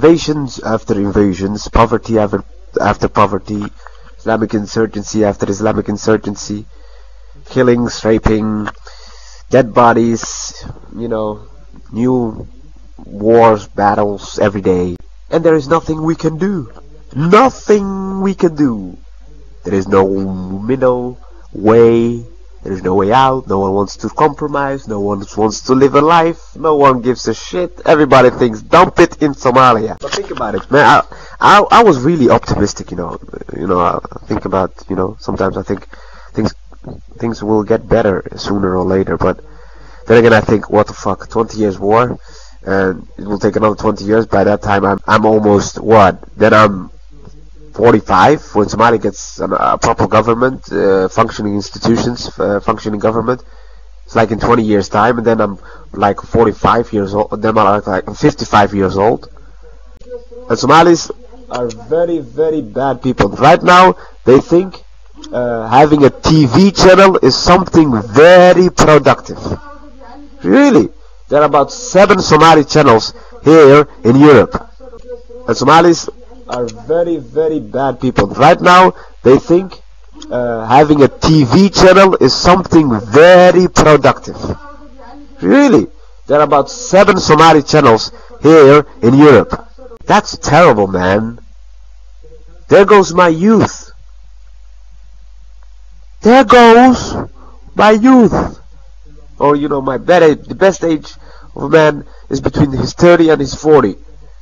Invasions after invasions, poverty after poverty, Islamic insurgency after Islamic insurgency, killings, raping, dead bodies, new wars, battles every day. And there is nothing we can do. Nothing we can do. There is no middle way. There is no way out. No one wants to compromise. No one wants to live a life. No one gives a shit. Everybody thinks dump it in Somalia. But think about it, man. I was really optimistic, I think about, sometimes I think things will get better sooner or later. But then again, I think, what the fuck, 20 years war, and it will take another 20 years. By that time, I'm almost what? Then I'm 45 when Somalia gets a proper government, functioning institutions, functioning government. It's like in 20 years time, and then I'm like 45 years old. Then I'm 55 years old. And Somalis are very, very bad people. Right now, they think having a TV channel is something very productive. Really, there are about 7 Somali channels here in Europe, and Somalis are very, very bad people. Right now, they think having a TV channel is something very productive. Really, there are about 7 Somali channels here in Europe. That's terrible, man. There goes my youth. There goes my youth. Or the best age of a man is between his 30 and his 40.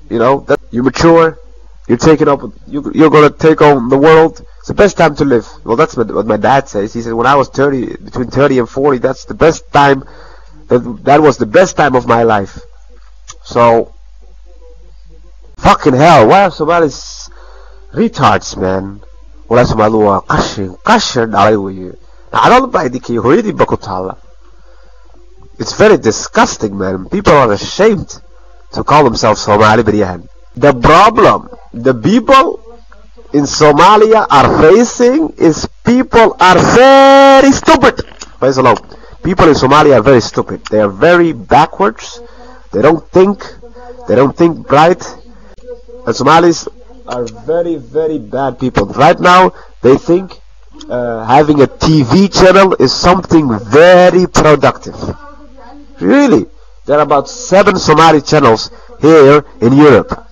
That you mature. You're taking up. You're gonna take on the world. It's the best time to live. Well, that's what my dad says. He said when I was 30, between 30 and 40, that's the best time. That was the best time of my life. So, fucking hell, why are Somalis retards, man? Wala Somalia qashin dhalay weeye. Nacdal baa idinkay hooyadii ba ku taala. It's very disgusting, man. People are ashamed to call themselves Somali beryahan. The problem the people in Somalia are facing is people are very stupid. People in Somalia are very stupid. They are very backwards. They don't think bright. And Somalis are very, very bad people. Right now, they think having a TV channel is something very productive. Really, there are about 7 Somali channels here in Europe.